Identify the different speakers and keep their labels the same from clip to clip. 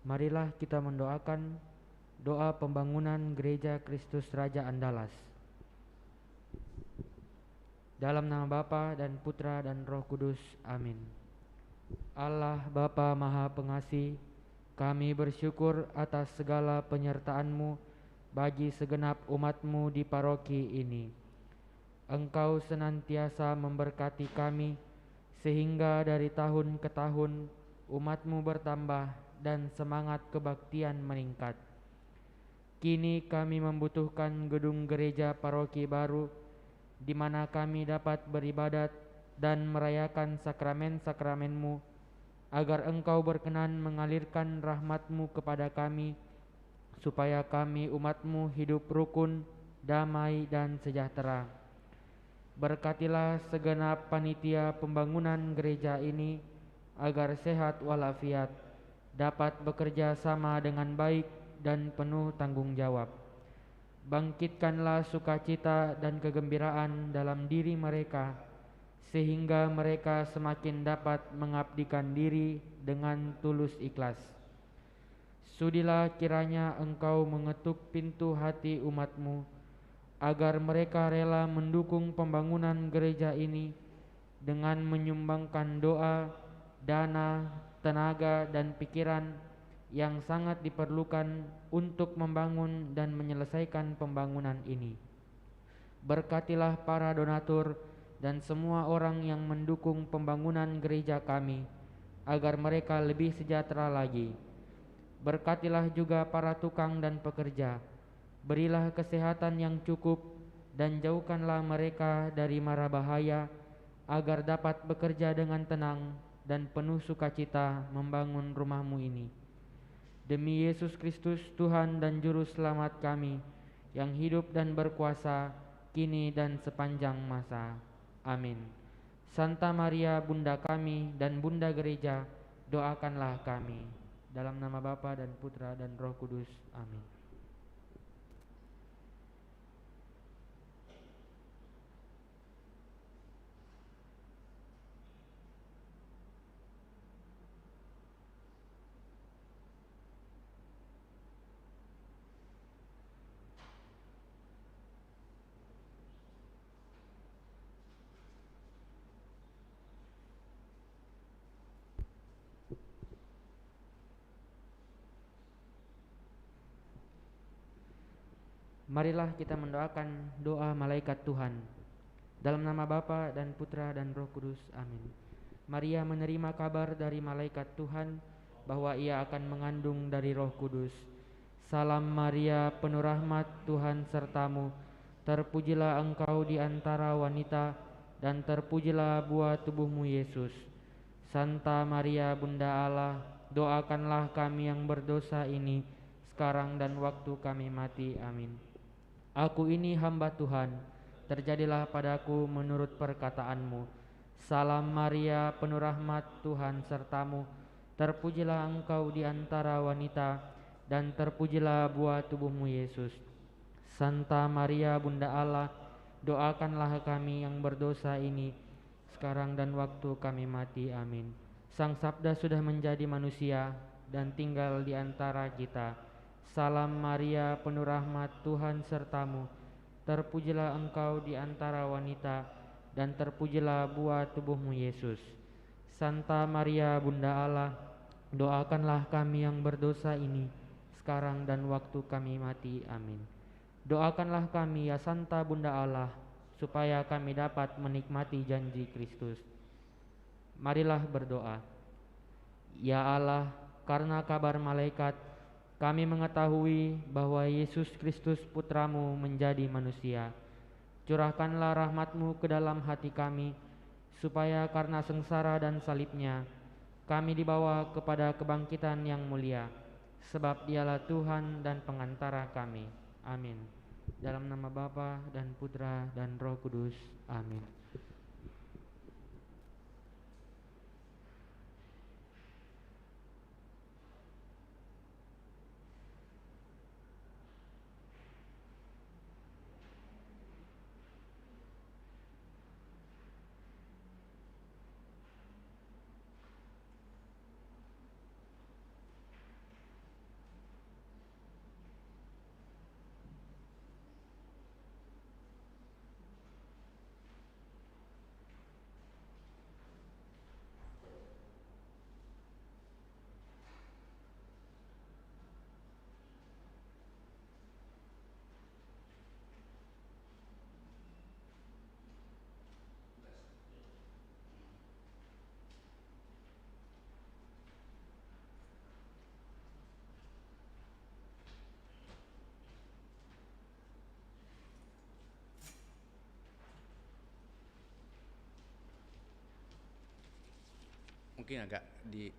Speaker 1: Marilah kita mendoakan doa pembangunan Gereja Kristus Raja Andalas. Dalam nama Bapa dan Putra dan Roh Kudus. Amin. Allah Bapa Maha Pengasih, kami bersyukur atas segala penyertaan-Mu bagi segenap umat-Mu di paroki ini. Engkau senantiasa memberkati kami, sehingga dari tahun ke tahun umat-Mu bertambah dan semangat kebaktian meningkat. Kini kami membutuhkan gedung gereja paroki baru, di mana kami dapat beribadat dan merayakan sakramen-sakramen-Mu, agar Engkau berkenan mengalirkan rahmat-Mu kepada kami, supaya kami umat-Mu hidup rukun, damai, dan sejahtera. Berkatilah segenap panitia pembangunan gereja ini, agar sehat walafiat, dapat bekerja sama dengan baik dan penuh tanggung jawab. Bangkitkanlah sukacita dan kegembiraan dalam diri mereka, sehingga mereka semakin dapat mengabdikan diri dengan tulus ikhlas. Sudilah kiranya Engkau mengetuk pintu hati umat-Mu, agar mereka rela mendukung pembangunan gereja ini dengan menyumbangkan doa, dana, tenaga, dan pikiran yang sangat diperlukan untuk membangun dan menyelesaikan pembangunan ini. Berkatilah para donatur dan semua orang yang mendukung pembangunan gereja kami, agar mereka lebih sejahtera lagi. Berkatilah juga para tukang dan pekerja. Berilah kesehatan yang cukup dan jauhkanlah mereka dari mara bahaya, agar dapat bekerja dengan tenang dan penuh sukacita membangun rumah-Mu ini. Demi Yesus Kristus, Tuhan dan Juru Selamat kami, yang hidup dan berkuasa kini dan sepanjang masa. Amin. Santa Maria Bunda kami dan Bunda Gereja, doakanlah kami. Dalam nama Bapa dan Putra dan Roh Kudus. Amin. Marilah kita mendoakan doa malaikat Tuhan. Dalam nama Bapa dan Putra dan Roh Kudus. Amin. Maria menerima kabar dari malaikat Tuhan bahwa ia akan mengandung dari Roh Kudus. Salam Maria, penuh rahmat, Tuhan sertamu. Terpujilah engkau di antara wanita, dan terpujilah buah tubuhmu Yesus. Santa Maria Bunda Allah, doakanlah kami yang berdosa ini, sekarang dan waktu kami mati. Amin. Aku ini hamba Tuhan, terjadilah padaku menurut perkataanmu. Salam Maria, penuh rahmat, Tuhan sertamu. Terpujilah engkau di antara wanita, dan terpujilah buah tubuhmu Yesus. Santa Maria Bunda Allah, doakanlah kami yang berdosa ini, sekarang dan waktu kami mati. Amin. Sang Sabda sudah menjadi manusia dan tinggal di antara kita. Salam Maria, penuh rahmat, Tuhan sertamu. Terpujilah engkau di antara wanita, dan terpujilah buah tubuhmu Yesus. Santa Maria Bunda Allah, doakanlah kami yang berdosa ini, sekarang dan waktu kami mati. Amin. Doakanlah kami ya Santa Bunda Allah, supaya kami dapat menikmati janji Kristus. Marilah berdoa. Ya Allah, karena kabar malaikat, kami mengetahui bahwa Yesus Kristus Putramu menjadi manusia. Curahkanlah rahmat-Mu ke dalam hati kami, supaya karena sengsara dan salibnya, kami dibawa kepada kebangkitan yang mulia. Sebab Dialah Tuhan dan pengantara kami. Amin. Dalam nama Bapa dan Putra dan Roh Kudus. Amin.
Speaker 2: mungkin agak di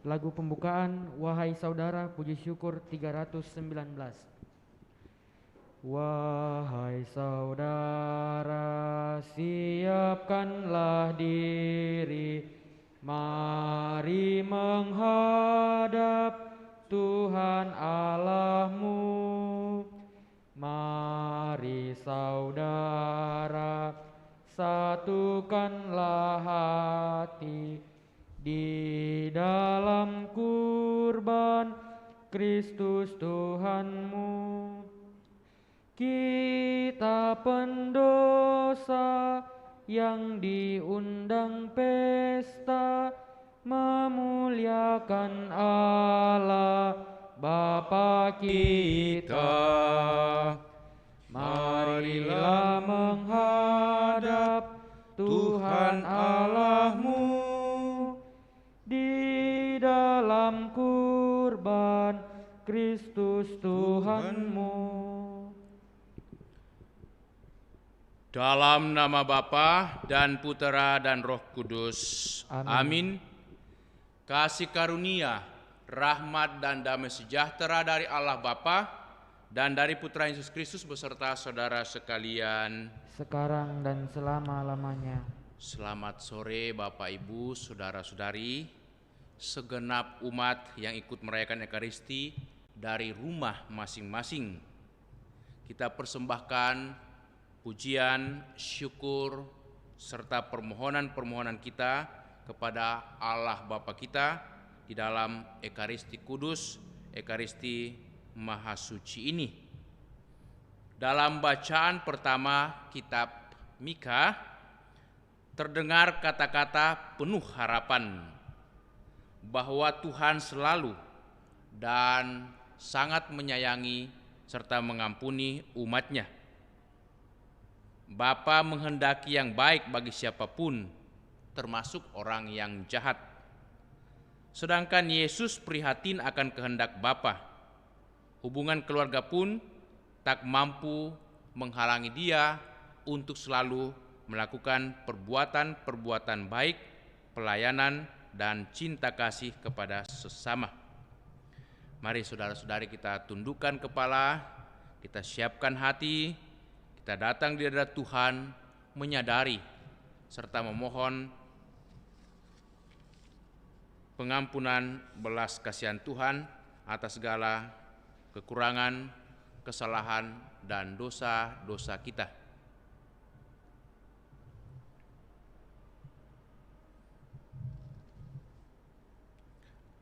Speaker 1: Lagu pembukaan, Wahai Saudara, puji syukur 319. Wahai saudara, siapkanlah diri, mari menghadap Tuhan Allahmu. Mari saudara, satukanlah hati di dalam kurban Kristus Tuhanmu. Kita pendosa yang diundang pesta memuliakan Allah Bapa kita. Marilah menghadap Tuhan Allahmu di dalam kurban Kristus Tuhanmu.
Speaker 2: dalam nama Bapa dan Putera dan Roh Kudus. Amin. Kasih karunia, rahmat dan damai sejahtera dari Allah Bapa dan dari Putra Yesus Kristus beserta saudara sekalian,
Speaker 1: sekarang dan selama-lamanya.
Speaker 2: Selamat sore Bapak Ibu, saudara-saudari, segenap umat yang ikut merayakan Ekaristi dari rumah masing-masing. Kita persembahkan pujian, syukur, serta permohonan-permohonan kita kepada Allah Bapa kita di dalam Ekaristi Kudus, Ekaristi Maha Suci ini. Dalam bacaan pertama kitab Mika, terdengar kata-kata penuh harapan bahwa Tuhan selalu dan sangat menyayangi serta mengampuni umatnya. Bapa menghendaki yang baik bagi siapapun, termasuk orang yang jahat. Sedangkan Yesus prihatin akan kehendak Bapa. Hubungan keluarga pun tak mampu menghalangi Dia untuk selalu melakukan perbuatan-perbuatan baik, pelayanan, dan cinta kasih kepada sesama. Mari saudara-saudari kita tundukkan kepala, kita siapkan hati, kita datang di hadirat Tuhan, menyadari serta memohon pengampunan belas kasihan Tuhan atas segala kekurangan, kesalahan, dan dosa-dosa kita.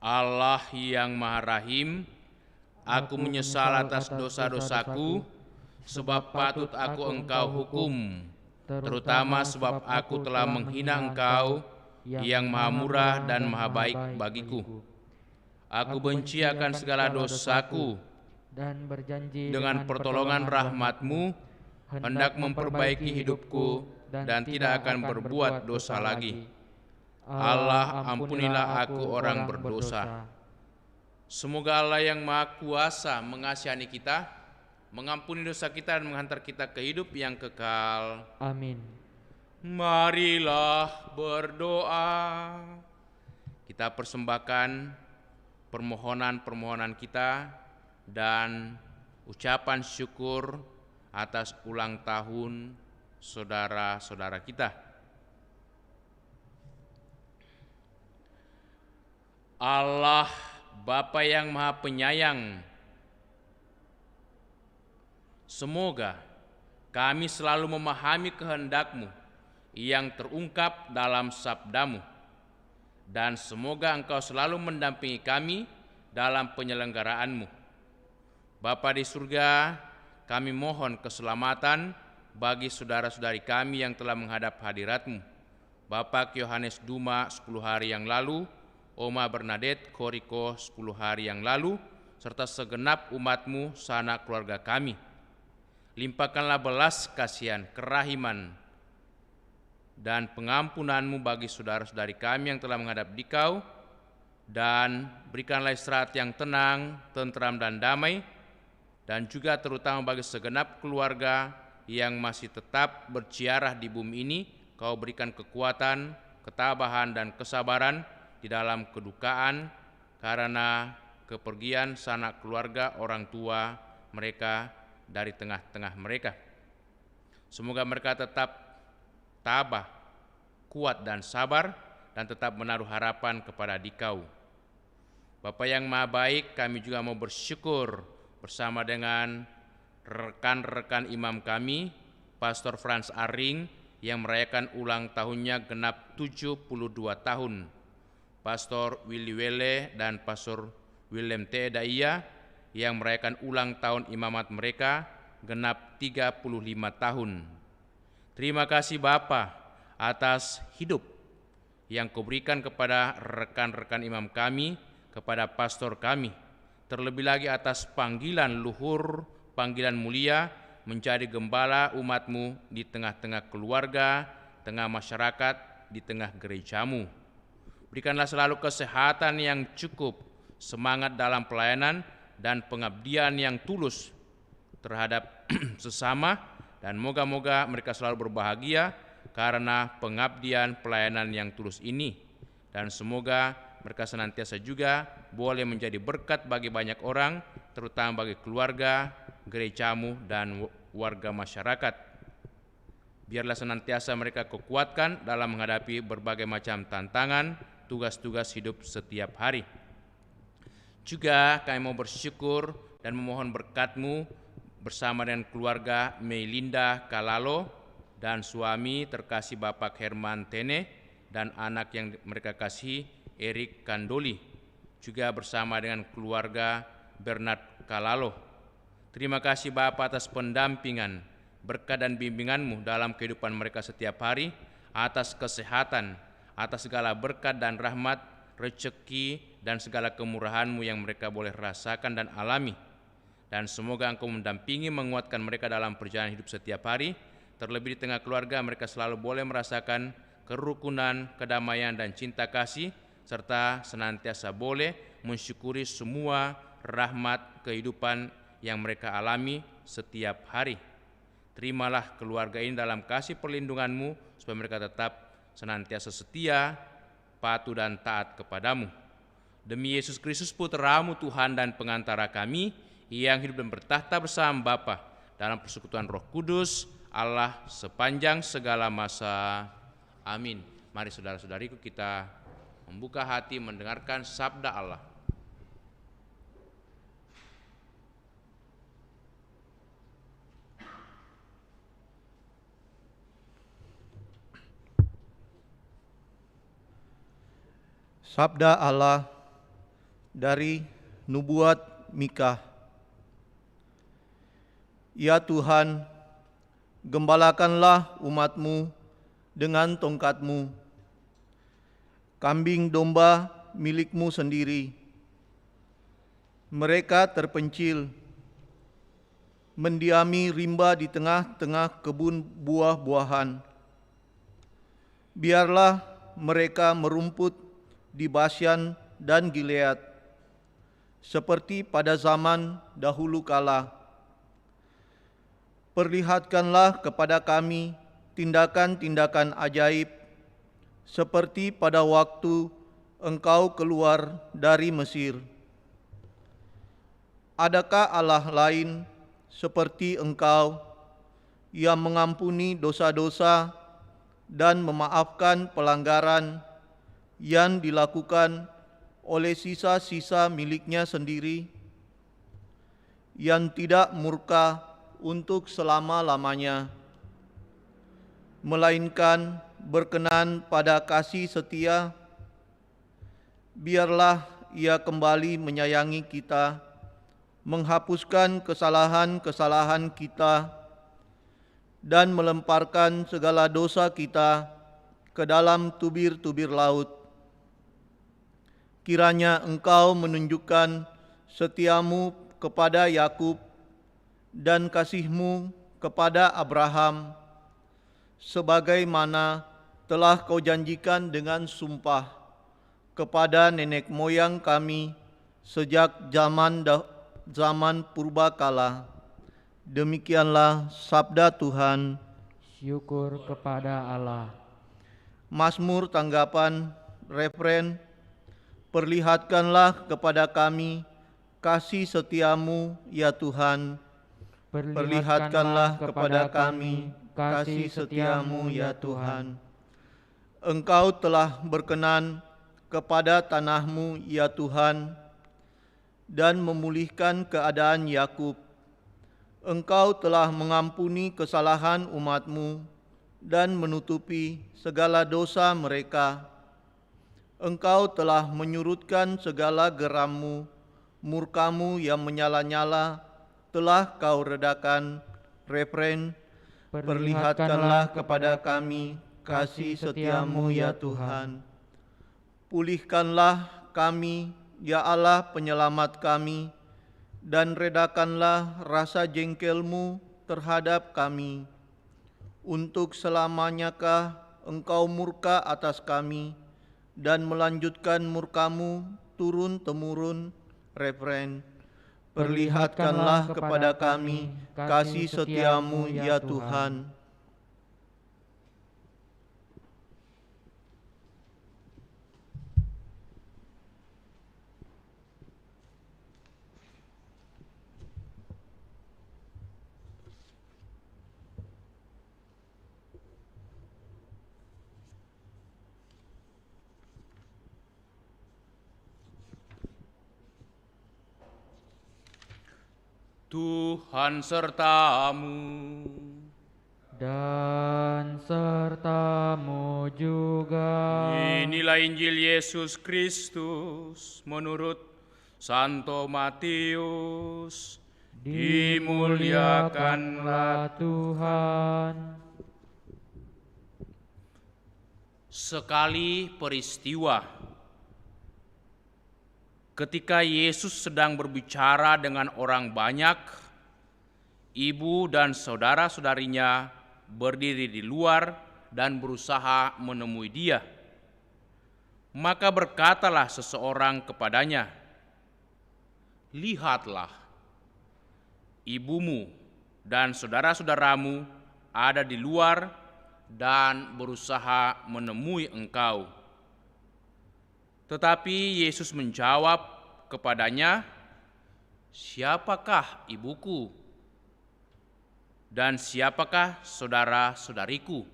Speaker 2: Allah yang Maha Rahim, aku menyesal atas dosa-dosaku, sebab patut aku Engkau hukum, terutama sebab aku telah menghina Engkau yang Maha Murah dan Maha Baik bagiku. Aku benci akan segala dosaku,
Speaker 1: dan berjanji
Speaker 2: dengan pertolongan rahmat-Mu hendak memperbaiki hidupku dan tidak akan berbuat dosa lagi. Allah, ampunilah aku orang berdosa. Semoga Allah yang Maha Kuasa mengasihani kita, mengampuni dosa kita dan menghantar kita ke hidup yang kekal.
Speaker 1: Amin.
Speaker 2: Marilah berdoa. Kita persembahkan permohonan-permohonan kita dan ucapan syukur atas ulang tahun saudara-saudara kita. Allah Bapa yang Maha Penyayang, semoga kami selalu memahami kehendak-Mu yang terungkap dalam sabda-Mu, dan semoga Engkau selalu mendampingi kami dalam penyelenggaraan-Mu. Bapa di surga, kami mohon keselamatan bagi saudara-saudari kami yang telah menghadap hadirat-Mu. Bapak Yohanes Duma 10 hari yang lalu, Oma Bernadette Koriko 10 hari yang lalu, serta segenap umat-Mu sanak keluarga kami. Limpahkanlah belas kasihan, kerahiman, dan pengampunan-Mu bagi saudara-saudari kami yang telah menghadap Dikau, dan berikanlah istirahat yang tenang, tentram, dan damai, dan juga terutama bagi segenap keluarga yang masih tetap berziarah di bumi ini. Kau berikan kekuatan, ketabahan, dan kesabaran di dalam kedukaan karena kepergian sanak keluarga orang tua mereka dari tengah-tengah mereka. Semoga mereka tetap tabah, kuat, dan sabar, dan tetap menaruh harapan kepada Dikau. Bapa yang Maha Baik, kami juga mau bersyukur bersama dengan rekan-rekan imam kami, Pastor Frans Aring yang merayakan ulang tahunnya genap 72 tahun, Pastor Willy Wele dan Pastor Willem T. Daya yang merayakan ulang tahun imamat mereka genap 35 tahun. Terima kasih Bapa atas hidup yang Kau berikan kepada rekan-rekan imam kami, kepada pastor kami, terlebih lagi atas panggilan luhur, panggilan mulia menjadi gembala umat-Mu di tengah-tengah keluarga, tengah masyarakat, di tengah gereja-Mu. Berikanlah selalu kesehatan yang cukup, semangat dalam pelayanan, dan pengabdian yang tulus terhadap sesama, dan moga-moga mereka selalu berbahagia karena pengabdian pelayanan yang tulus ini, dan semoga mereka senantiasa juga boleh menjadi berkat bagi banyak orang, terutama bagi keluarga, gereja-Mu, dan warga masyarakat. Biarlah senantiasa mereka kukuatkan dalam menghadapi berbagai macam tantangan, tugas-tugas hidup setiap hari. Juga kami mau bersyukur dan memohon berkat-Mu bersama dengan keluarga Melinda Kalalo dan suami terkasih Bapak Herman Tene dan anak yang mereka kasihi Erik Kandoli, juga bersama dengan keluarga Bernard Kalalo. Terima kasih Bapak atas pendampingan, berkat dan bimbingan-Mu dalam kehidupan mereka setiap hari, atas kesehatan, atas segala berkat dan rahmat, rezeki, dan segala kemurahan-Mu yang mereka boleh rasakan dan alami. Dan semoga Engkau mendampingi, menguatkan mereka dalam perjalanan hidup setiap hari, terlebih di tengah keluarga mereka selalu boleh merasakan kerukunan, kedamaian, dan cinta kasih, serta senantiasa boleh mensyukuri semua rahmat kehidupan yang mereka alami setiap hari. Terimalah keluarga ini dalam kasih perlindungan-Mu, supaya mereka tetap senantiasa setia, patuh, dan taat kepadamu. Demi Yesus Kristus Putra-Mu, Tuhan dan pengantara kami, yang hidup dan bertahta bersama Bapa dalam persekutuan Roh Kudus, Allah sepanjang segala masa. Amin. Mari saudara-saudariku kita membuka hati mendengarkan sabda Allah.
Speaker 3: Sabda Allah dari Nubuat Mikha. Ya Tuhan, gembalakanlah umat-Mu dengan tongkat-Mu, kambing domba milik-Mu sendiri. Mereka terpencil, mendiami rimba di tengah-tengah kebun buah-buahan. Biarlah mereka merumput di Basyan dan Gilead, seperti pada zaman dahulu kala. Perlihatkanlah kepada kami tindakan-tindakan ajaib, seperti pada waktu Engkau keluar dari Mesir. Adakah Allah lain seperti Engkau yang mengampuni dosa-dosa dan memaafkan pelanggaran yang dilakukan oleh sisa-sisa miliknya sendiri, yang tidak murka untuk selama-lamanya, melainkan berkenan pada kasih setia? Biarlah Ia kembali menyayangi kita, menghapuskan kesalahan-kesalahan kita, dan melemparkan segala dosa kita ke dalam tubir-tubir laut. Kiranya Engkau menunjukkan setiamu kepada Yakub dan kasih-Mu kepada Abraham, sebagaimana telah Kau janjikan dengan sumpah kepada nenek moyang kami sejak zaman purbakala. Demikianlah sabda Tuhan.
Speaker 1: Syukur kepada Allah.
Speaker 3: Mazmur tanggapan refren, perlihatkanlah kepada kami kasih setiamu ya Tuhan. Perlihatkanlah kepada kami kasih setiamu ya Tuhan. Engkau telah berkenan kepada tanahmu ya Tuhan, dan memulihkan keadaan Yakub. Engkau telah mengampuni kesalahan umat-Mu dan menutupi segala dosa mereka. Engkau telah menyurutkan segala geram-Mu, murka-Mu yang menyala-nyala telah Kau redakan. Refren, perlihatkanlah kepada kami kasih setiamu ya Tuhan. Pulihkanlah kami, ya Allah penyelamat kami, dan redakanlah rasa jengkelmu terhadap kami. Untuk selamanyakah Engkau murka atas kami dan melanjutkan murkamu turun-temurun? Refren, perlihatkanlah kepada kami kasih setiamu ya Tuhan.
Speaker 2: Tuhan sertamu
Speaker 1: dan sertamu juga.
Speaker 2: Inilah Injil Yesus Kristus menurut Santo Matius.
Speaker 1: Dimuliakanlah Tuhan.
Speaker 2: Sekali peristiwa ketika Yesus sedang berbicara dengan orang banyak, ibu dan saudara-saudarinya berdiri di luar dan berusaha menemui Dia. Maka berkatalah seseorang kepadanya, "Lihatlah, ibumu dan saudara-saudaramu ada di luar dan berusaha menemui engkau." Tetapi Yesus menjawab kepadanya, "Siapakah ibuku? Dan siapakah saudara-saudariku?"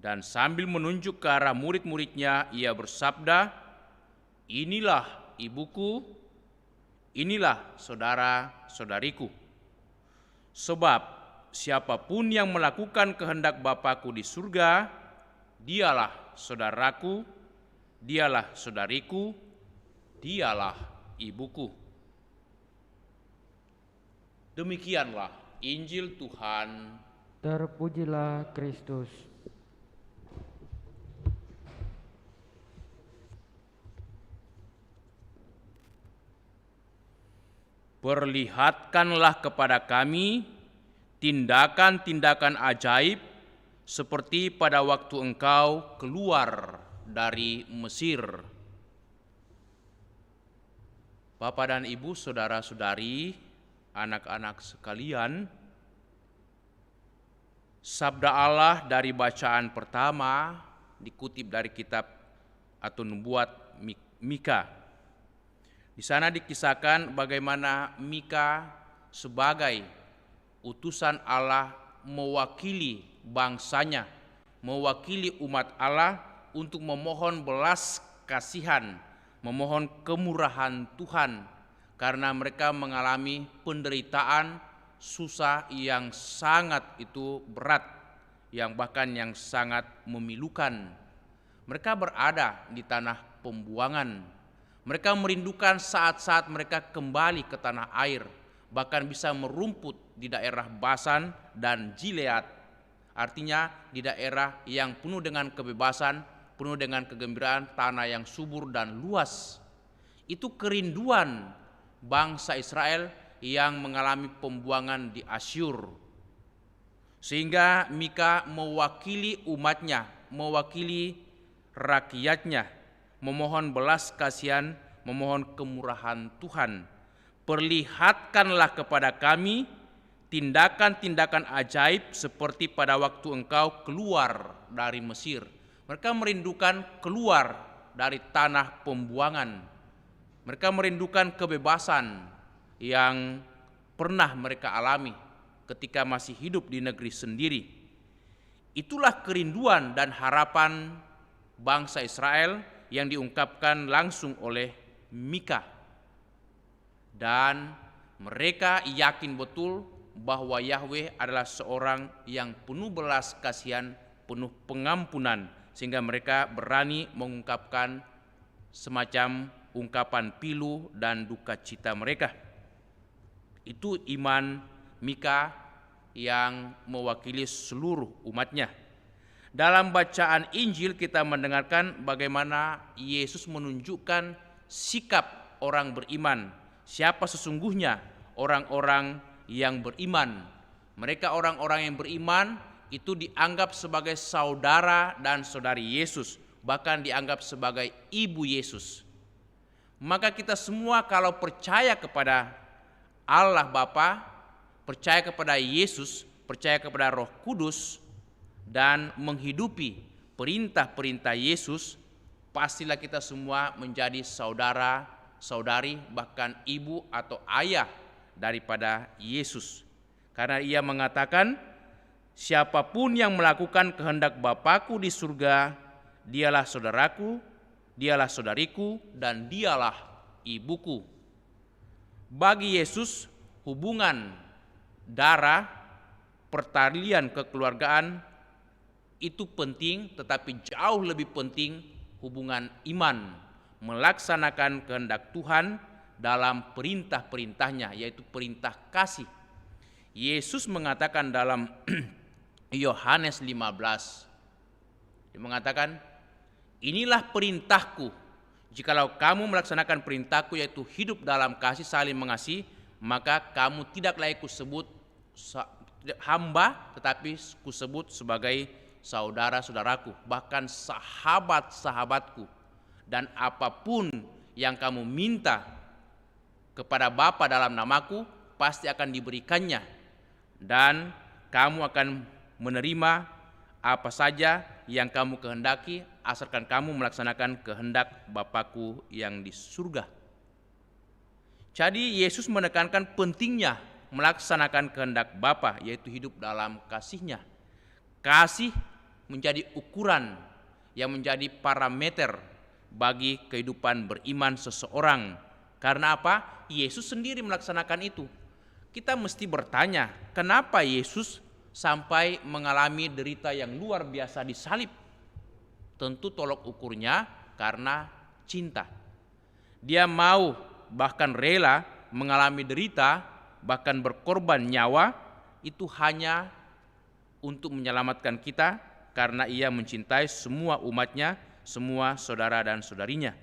Speaker 2: Dan sambil menunjuk ke arah murid-muridnya, Ia bersabda, "Inilah ibuku, inilah saudara-saudariku. Sebab siapapun yang melakukan kehendak Bapa-Ku di surga, dialah saudaraku, dialah saudariku, dialah ibuku. Demikianlah Injil Tuhan.
Speaker 1: Terpujilah Kristus.
Speaker 2: Perlihatkanlah kepada kami tindakan-tindakan ajaib seperti pada waktu Engkau keluar dari Mesir. Bapak dan Ibu, saudara-saudari, anak-anak sekalian, sabda Allah dari bacaan pertama dikutip dari kitab atau nubuat Mika. Di sana dikisahkan bagaimana Mika sebagai utusan Allah mewakili bangsanya, mewakili umat Allah untuk memohon belas kasihan, memohon kemurahan Tuhan karena mereka mengalami penderitaan, susah yang sangat itu berat, yang bahkan yang sangat memilukan. Mereka berada di tanah pembuangan. Mereka merindukan saat-saat mereka kembali ke tanah air, bahkan bisa merumput di daerah Basan dan Gilead. Artinya di daerah yang penuh dengan kebebasan, penuh dengan kegembiraan, tanah yang subur dan luas. Itu kerinduan bangsa Israel yang mengalami pembuangan di Asyur. Sehingga Mika mewakili umatnya, mewakili rakyatnya, memohon belas kasihan, memohon kemurahan Tuhan. Perlihatkanlah kepada kami tindakan-tindakan ajaib seperti pada waktu Engkau keluar dari Mesir. Mereka merindukan keluar dari tanah pembuangan. Mereka merindukan kebebasan yang pernah mereka alami ketika masih hidup di negeri sendiri. Itulah kerinduan dan harapan bangsa Israel yang diungkapkan langsung oleh Mika. Dan mereka yakin betul bahwa Yahweh adalah seorang yang penuh belas kasihan, penuh pengampunan, sehingga mereka berani mengungkapkan semacam ungkapan pilu dan duka cita mereka. Itu iman Mika yang mewakili seluruh umatnya. Dalam bacaan Injil kita mendengarkan bagaimana Yesus menunjukkan sikap orang beriman. Siapa sesungguhnya orang-orang yang beriman. Mereka orang-orang yang beriman itu dianggap sebagai saudara dan saudari Yesus, bahkan dianggap sebagai ibu Yesus. Maka kita semua kalau percaya kepada Allah Bapa, percaya kepada Yesus, percaya kepada Roh Kudus, dan menghidupi perintah-perintah Yesus, pastilah kita semua menjadi saudara, saudari, bahkan ibu atau ayah daripada Yesus. Karena ia mengatakan, siapapun yang melakukan kehendak Bapakku di surga, dialah saudaraku, dialah saudariku, dan dialah ibuku. Bagi Yesus, hubungan darah, pertalian kekeluargaan itu penting, tetapi jauh lebih penting hubungan iman, melaksanakan kehendak Tuhan dalam perintah-perintahnya, yaitu perintah kasih. Yesus mengatakan dalam Yohanes 15, dia mengatakan, inilah perintahku, jikalau kamu melaksanakan perintahku, yaitu hidup dalam kasih saling mengasihi, maka kamu tidak lagi kusebut hamba, tetapi kusebut sebagai saudara-saudaraku, bahkan sahabat-sahabatku. Dan apapun yang kamu minta kepada Bapa dalam namaku, pasti akan diberikannya. Dan kamu akan menerima apa saja yang kamu kehendaki, asalkan kamu melaksanakan kehendak Bapakku yang di surga. Jadi Yesus menekankan pentingnya melaksanakan kehendak Bapa, yaitu hidup dalam kasih-Nya. Kasih menjadi ukuran yang menjadi parameter bagi kehidupan beriman seseorang. Karena apa? Yesus sendiri melaksanakan itu. Kita mesti bertanya, kenapa Yesus sampai mengalami derita yang luar biasa di salib? Tentu tolok ukurnya karena cinta. Dia mau bahkan rela mengalami derita, bahkan berkorban nyawa, itu hanya untuk menyelamatkan kita karena ia mencintai semua umatnya, semua saudara dan saudarinya.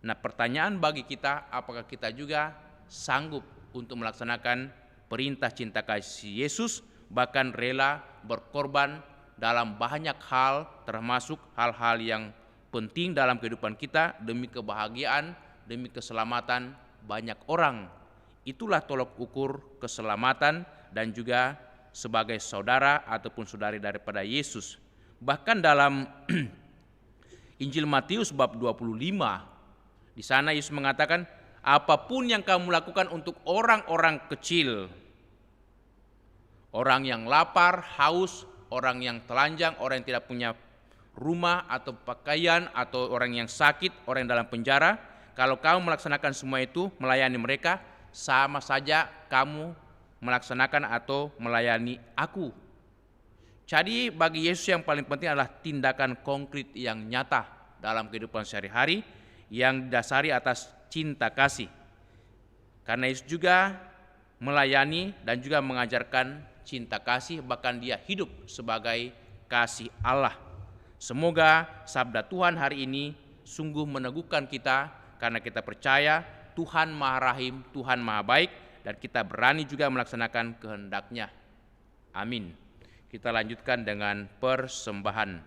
Speaker 2: Nah, pertanyaan bagi kita, apakah kita juga sanggup untuk melaksanakan perintah cinta kasih Yesus, bahkan rela berkorban dalam banyak hal, termasuk hal-hal yang penting dalam kehidupan kita demi kebahagiaan, demi keselamatan banyak orang. Itulah tolok ukur keselamatan dan juga sebagai saudara ataupun saudari daripada Yesus. Bahkan dalam Injil Matius bab 25, di sana Yesus mengatakan, apapun yang kamu lakukan untuk orang-orang kecil, orang yang lapar, haus, orang yang telanjang, orang yang tidak punya rumah atau pakaian, atau orang yang sakit, orang yang dalam penjara, kalau kamu melaksanakan semua itu, melayani mereka, sama saja kamu melaksanakan atau melayani aku. Jadi bagi Yesus yang paling penting adalah tindakan konkret yang nyata dalam kehidupan sehari-hari yang didasari atas cinta kasih. Karena Yesus juga melayani dan juga mengajarkan cinta kasih, bahkan dia hidup sebagai kasih Allah. Semoga sabda Tuhan hari ini sungguh meneguhkan kita, karena kita percaya Tuhan Maha Rahim, Tuhan Maha Baik, dan kita berani juga melaksanakan kehendak-Nya. Amin. Kita lanjutkan dengan persembahan.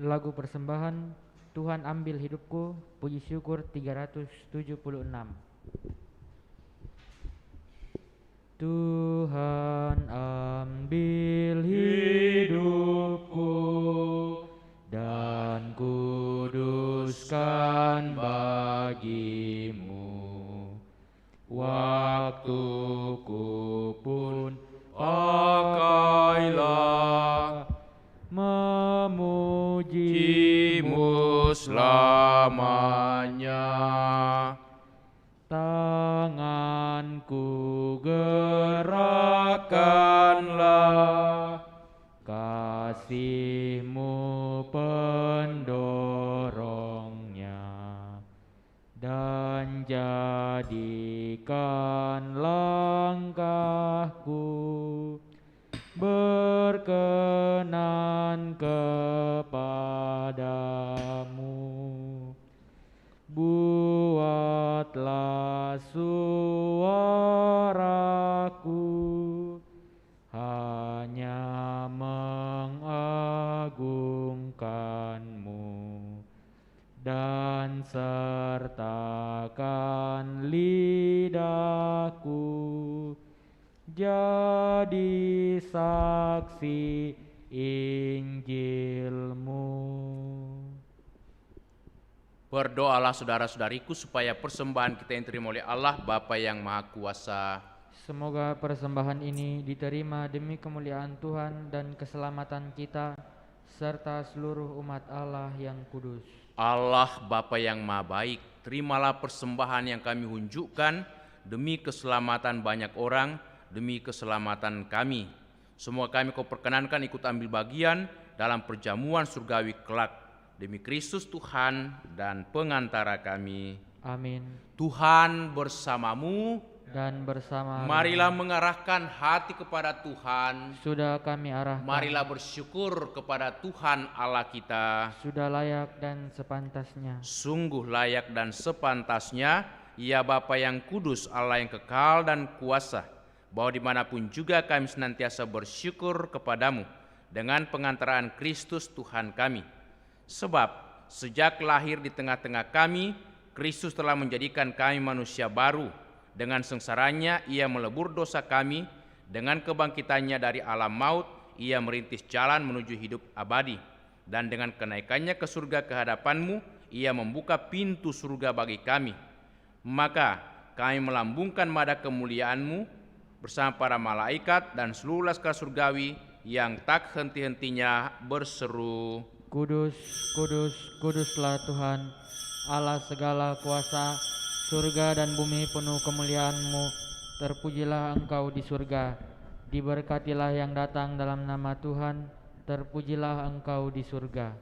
Speaker 1: Lagu persembahan, Tuhan ambil hidupku, puji syukur 376. Tuhan ambil hidupku dan kuduskan bagimu. Waktuku pun pakailah memujimu
Speaker 2: selamanya.
Speaker 1: Tanganku gerakkanlah, kasih-Mu pendorongnya, dan jadikan langkahku berkenan kepadamu. Buatlah suaraku hanya mengagungkan-Mu, dan sertakan lidahku jadi saksi Injil-Mu.
Speaker 2: Berdoalah saudara-saudariku supaya persembahan kita yang terima oleh Allah Bapa yang Maha Kuasa.
Speaker 1: Semoga persembahan ini diterima demi kemuliaan Tuhan dan keselamatan kita, serta seluruh umat Allah yang kudus.
Speaker 2: Allah Bapa yang Maha Baik, terimalah persembahan yang kami unjukkan demi keselamatan banyak orang, demi keselamatan kami. Semua kami Kau perkenankan ikut ambil bagian dalam perjamuan surgawi kelak, demi Kristus Tuhan dan pengantara kami.
Speaker 1: Amin.
Speaker 2: Tuhan bersamamu,
Speaker 1: dan bersama
Speaker 2: marilah mengarahkan hati kepada Tuhan.
Speaker 1: sudah kami arahkan.
Speaker 2: Marilah bersyukur kepada Tuhan Allah kita.
Speaker 1: Sudah layak dan sepantasnya.
Speaker 2: Sungguh layak dan sepantasnya, ya Bapa yang kudus, Allah yang kekal dan kuasa, bahwa dimanapun juga kami senantiasa bersyukur kepadamu dengan pengantaraan Kristus Tuhan kami. Sebab sejak lahir di tengah-tengah kami, Kristus telah menjadikan kami manusia baru. Dengan sengsaranya ia melebur dosa kami, dengan kebangkitannya dari alam maut ia merintis jalan menuju hidup abadi, dan dengan kenaikannya ke surga kehadapan-Mu ia membuka pintu surga bagi kami. Maka kami melambungkan mada kemuliaan-Mu bersama para malaikat dan seluruh laskar surgawi yang tak henti-hentinya berseru,
Speaker 1: Kudus, kudus, kuduslah Tuhan, Allah segala kuasa, surga dan bumi penuh kemuliaan-Mu. Terpujilah Engkau di surga, diberkatilah yang datang dalam nama Tuhan, terpujilah Engkau di surga.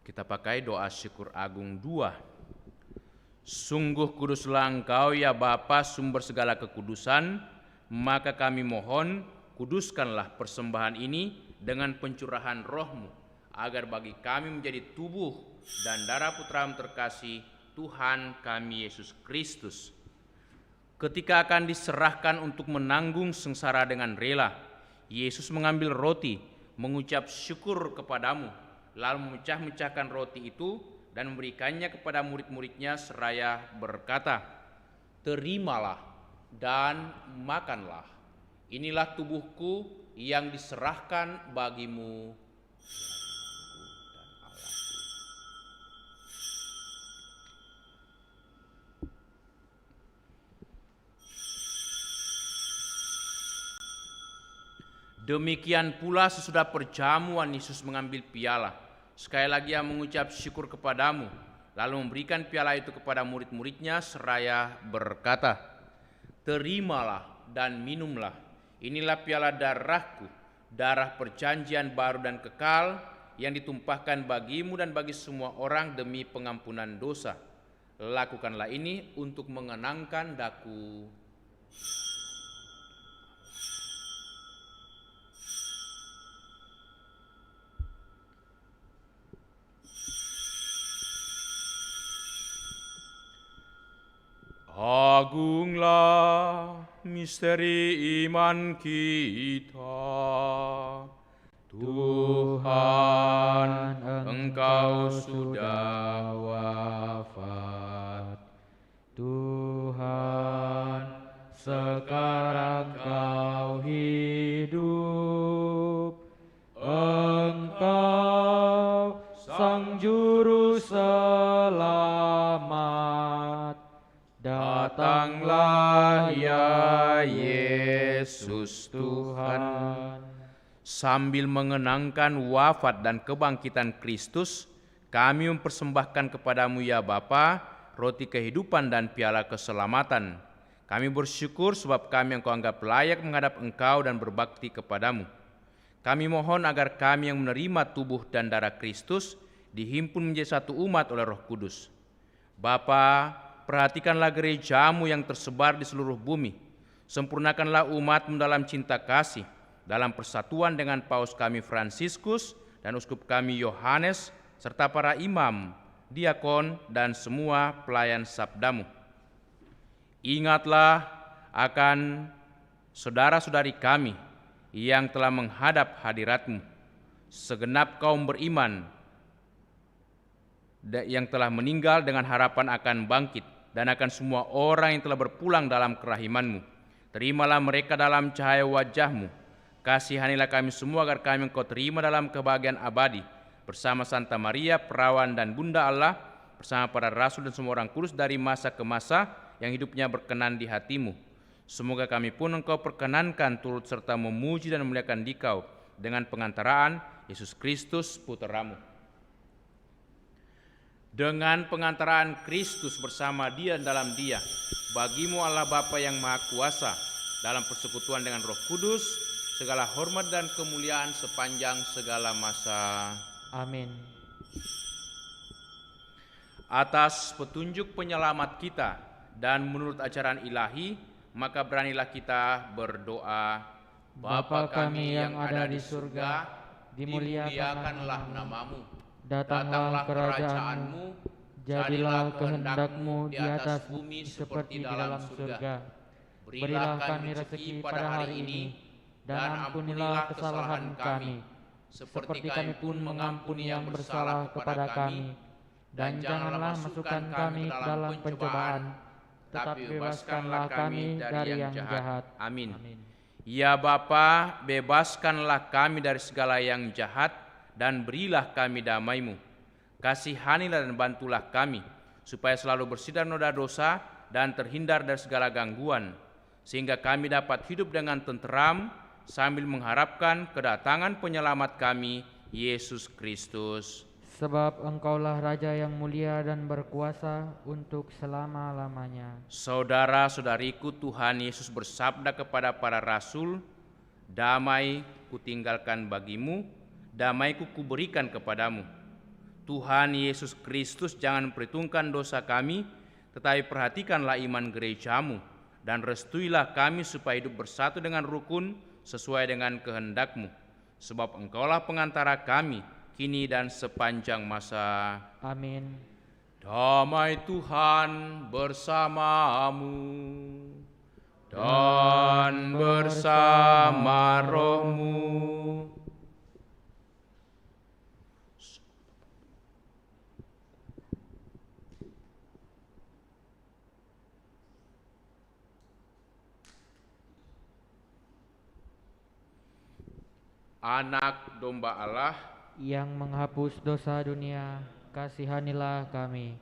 Speaker 2: Kita pakai doa syukur agung 2. Sungguh kuduslah Engkau ya Bapa, sumber segala kekudusan, maka kami mohon kuduskanlah persembahan ini dengan pencurahan Roh-Mu, agar bagi kami menjadi tubuh dan darah Putra-Mu terkasih, Tuhan kami Yesus Kristus. Ketika akan diserahkan untuk menanggung sengsara dengan rela, Yesus mengambil roti, mengucap syukur kepadamu, lalu memecah-mecahkan roti itu dan memberikannya kepada murid-muridnya seraya berkata, "Terimalah dan makanlah. Inilah tubuhku yang diserahkan bagimu." Demikian pula sesudah perjamuan Yesus mengambil piala. Sekali lagi ia mengucap syukur kepadamu, lalu memberikan piala itu kepada murid-muridnya seraya berkata, "Terimalah dan minumlah. Inilah piala darahku, darah perjanjian baru dan kekal yang ditumpahkan bagimu dan bagi semua orang demi pengampunan dosa. Lakukanlah ini untuk mengenangkan daku." Agunglah misteri iman kita. Tuhan, Engkau sudah wafat.
Speaker 1: Tuhan, sekarang Kau hidup. Engkau Sang Juru Selamat.
Speaker 2: Datanglah ya Yesus Tuhan. Sambil mengenangkan wafat dan kebangkitan Kristus, kami mempersembahkan kepadamu ya Bapa, roti kehidupan dan piala keselamatan. Kami bersyukur sebab kami Engkau anggap layak menghadap Engkau dan berbakti kepadamu. Kami mohon agar kami yang menerima tubuh dan darah Kristus dihimpun menjadi satu umat oleh Roh Kudus. Bapa, perhatikanlah gerejamu yang tersebar di seluruh bumi. Sempurnakanlah umatmu dalam cinta kasih, dalam persatuan dengan Paus kami Fransiskus dan Uskup kami Yohanes, serta para imam, diakon, dan semua pelayan sabdamu. Ingatlah akan saudara-saudari kami yang telah menghadap hadiratmu, segenap kaum beriman yang telah meninggal dengan harapan akan bangkit, dan akan semua orang yang telah berpulang dalam kerahimanmu. Terimalah mereka dalam cahaya wajahmu. Kasihanilah kami semua agar kami Engkau terima dalam kebahagiaan abadi, bersama Santa Maria, Perawan dan Bunda Allah, bersama para rasul dan semua orang kudus dari masa ke masa yang hidupnya berkenan di hatimu. Semoga kami pun Engkau perkenankan turut serta memuji dan memuliakan Dikau dengan pengantaraan Yesus Kristus Putramu. Dengan pengantaraan Kristus bersama Dia dan dalam Dia, bagimu Allah Bapa yang Maha Kuasa, dalam persekutuan dengan Roh Kudus, segala hormat dan kemuliaan sepanjang segala masa.
Speaker 1: Amin.
Speaker 2: Atas petunjuk penyelamat kita dan menurut ajaran ilahi, maka beranilah kita berdoa.
Speaker 1: Bapa kami yang ada di surga,
Speaker 2: dimuliakanlah namamu.
Speaker 1: Datanglah kerajaan-Mu, jadilah kehendak-Mu di atas bumi seperti di dalam surga. Berilah kami rezeki pada hari ini, dan ampunilah kesalahan kami, seperti kami pun mengampuni yang bersalah kepada kami. Dan janganlah masukkan kami ke dalam pencobaan, tetapi bebaskanlah kami dari yang jahat.
Speaker 2: Amin. Ya Bapa, bebaskanlah kami dari segala yang jahat, dan berilah kami damai-Mu. Kasihanilah dan bantulah kami, supaya selalu bersih dari noda dosa dan terhindar dari segala gangguan, sehingga kami dapat hidup dengan tenteram sambil mengharapkan kedatangan penyelamat kami, Yesus Kristus.
Speaker 1: Sebab Engkaulah Raja yang mulia dan berkuasa untuk selama-lamanya.
Speaker 2: Saudara-saudariku, Tuhan Yesus bersabda kepada para rasul, Damai kutinggalkan bagimu, damaiku kuberikan kepadamu. Tuhan Yesus Kristus, jangan perhitungkan dosa kami, tetapi perhatikanlah iman gerejamu, dan restuilah kami supaya hidup bersatu dengan rukun sesuai dengan kehendak-Mu. Sebab Engkaulah pengantara kami, kini dan sepanjang masa.
Speaker 1: Amin.
Speaker 2: Damai Tuhan bersamamu dan bersama rohmu. Anak domba Allah
Speaker 1: Yang menghapus dosa dunia, kasihanilah kami.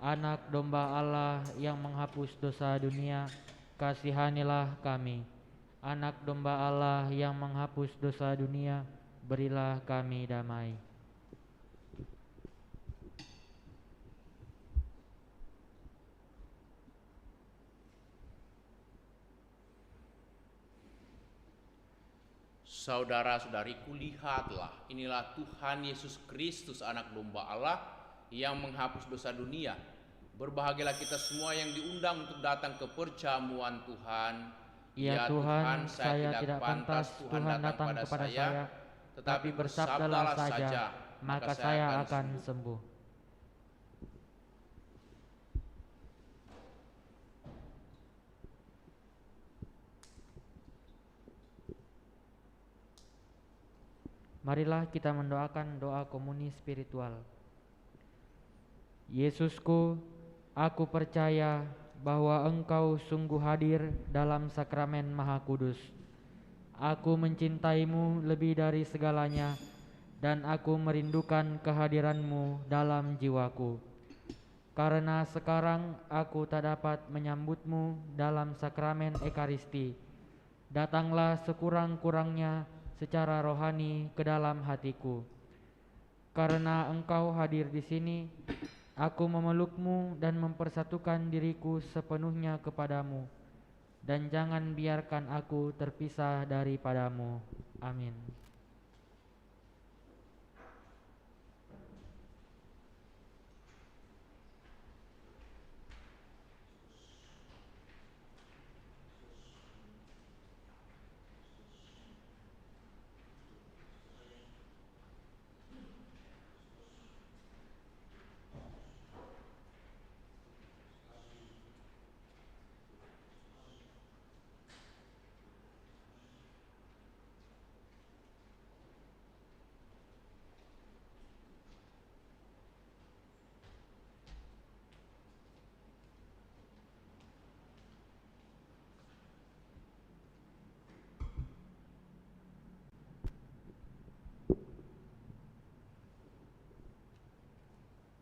Speaker 1: Anak domba Allah yang menghapus dosa dunia, kasihanilah kami. Anak domba Allah yang menghapus dosa dunia, berilah kami damai.
Speaker 2: Saudara-saudariku, lihatlah, inilah Tuhan Yesus Kristus, anak domba Allah yang menghapus dosa dunia. Berbahagialah kita semua yang diundang untuk datang ke perjamuan Tuhan.
Speaker 1: Ya Tuhan, saya tidak pantas Tuhan datang kepada saya, tetapi bersabdalah saja, maka saya akan sembuh. Marilah kita mendoakan doa komuni spiritual. Yesusku, aku percaya bahwa Engkau sungguh hadir dalam sakramen Maha Kudus. Aku mencintaimu lebih dari segalanya, dan aku merindukan kehadiran-Mu dalam jiwaku. Karena sekarang aku tak dapat menyambut-Mu dalam sakramen Ekaristi, datanglah sekurang-kurangnya secara rohani ke dalam hatiku. Karena Engkau hadir di sini, aku memeluk-Mu dan mempersatukan diriku sepenuhnya kepadamu, dan jangan biarkan aku terpisah daripadamu. Amin.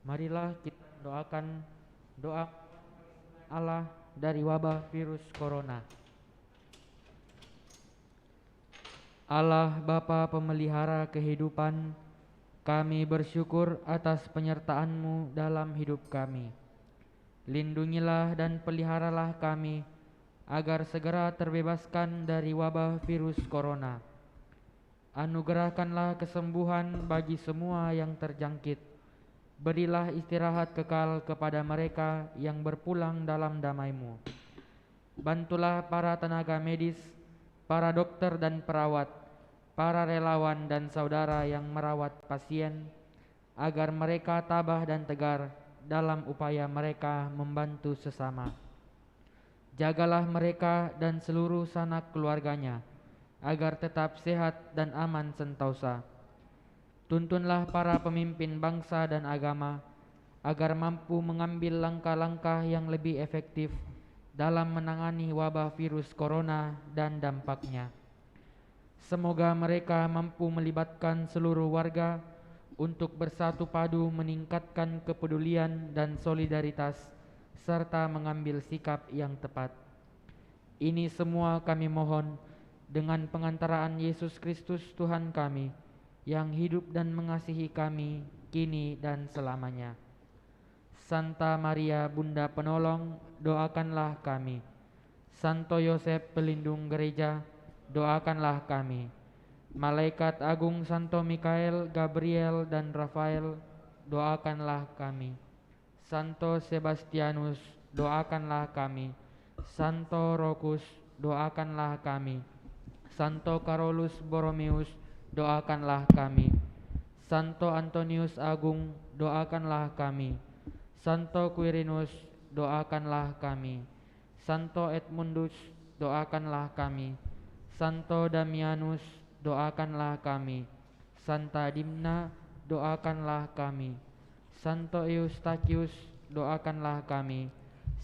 Speaker 1: Marilah kita doakan doa Allah dari wabah virus corona. Allah Bapa pemelihara kehidupan, kami bersyukur atas penyertaan-Mu dalam hidup kami. Lindungilah dan peliharalah kami agar segera terbebaskan dari wabah virus corona. Anugerahkanlah kesembuhan bagi semua yang terjangkit. Berilah istirahat kekal kepada mereka yang berpulang dalam damai-Mu. Bantulah para tenaga medis, para dokter dan perawat, para relawan dan saudara yang merawat pasien, agar mereka tabah dan tegar dalam upaya mereka membantu sesama. Jagalah mereka dan seluruh sanak keluarganya, agar tetap sehat dan aman sentosa. Tuntunlah para pemimpin bangsa dan agama agar mampu mengambil langkah-langkah yang lebih efektif dalam menangani wabah virus corona dan dampaknya. Semoga mereka mampu melibatkan seluruh warga untuk bersatu padu meningkatkan kepedulian dan solidaritas serta mengambil sikap yang tepat. Ini semua kami mohon dengan pengantaraan Yesus Kristus Tuhan kami, yang hidup dan mengasihi kami kini dan selamanya. Santa Maria Bunda Penolong, doakanlah kami. Santo Yosef pelindung gereja, doakanlah kami. Malaikat agung Santo Mikael, Gabriel, dan Rafael, doakanlah kami. Santo Sebastianus, doakanlah kami. Santo Rokus, doakanlah kami. Santo Carolus Borromeus, doakanlah kami. Santo Antonius Agung, doakanlah kami. Santo Quirinus, doakanlah kami. Santo Edmundus, doakanlah kami. Santo Damianus, doakanlah kami. Santa Dimna, doakanlah kami. Santo Eustachius, doakanlah kami.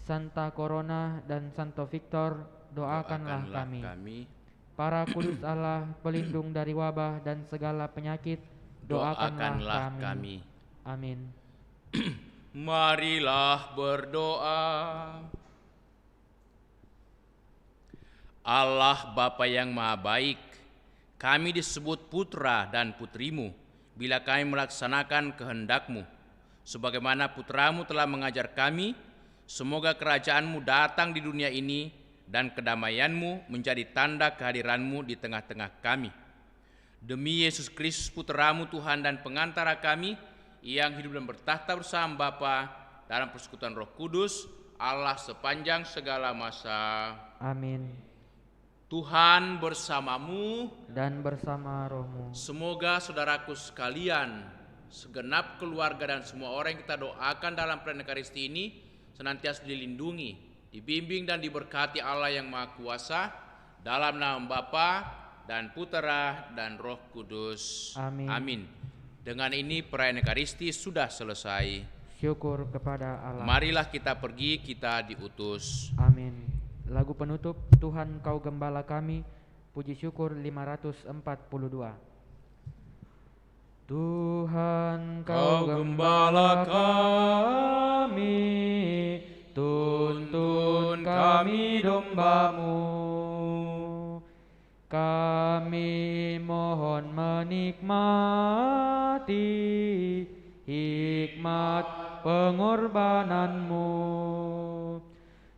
Speaker 1: Santa Corona dan Santo Victor, doakanlah kami. Para kudus Allah, pelindung dari wabah dan segala penyakit, doakanlah kami. Amin.
Speaker 2: Marilah berdoa. Allah Bapa yang Maha Baik, kami disebut putra dan putrimu bila kami melaksanakan kehendak-Mu. Sebagaimana putramu telah mengajar kami, semoga kerajaan-Mu datang di dunia ini dan kedamaian-Mu menjadi tanda kehadiran-Mu di tengah-tengah kami. Demi Yesus Kristus putra-Mu Tuhan dan pengantara kami, yang hidup dan bertahta bersama Bapa dalam persekutuan Roh Kudus, Allah sepanjang segala masa.
Speaker 1: Amin.
Speaker 2: Tuhan bersamamu
Speaker 1: dan bersama rohmu.
Speaker 2: Semoga saudaraku sekalian, segenap keluarga dan semua orang yang kita doakan dalam perayaan Ekaristi ini senantiasa dilindungi, dibimbing dan diberkati Allah yang Maha Kuasa, dalam nama Bapa dan Putera dan Roh Kudus.
Speaker 1: Amin.
Speaker 2: Amin. Dengan ini perayaan Ekaristi sudah selesai.
Speaker 1: Syukur kepada Allah.
Speaker 2: Marilah kita pergi, kita diutus.
Speaker 1: Amin. Lagu penutup, Tuhan Kau Gembala kami, puji syukur 542. Tuhan Kau Gembala kami, tuntun kami domba-Mu. Kami mohon menikmati hikmat pengorbanan-Mu.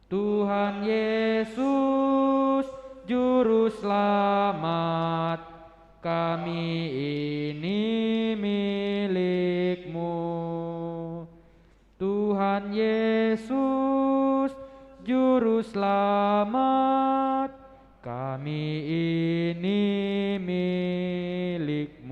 Speaker 1: Tuhan Yesus, Juru Selamat, kami ini milik-Mu. Tuhan Yesus, Juru Selamat, kami ini milik-Mu.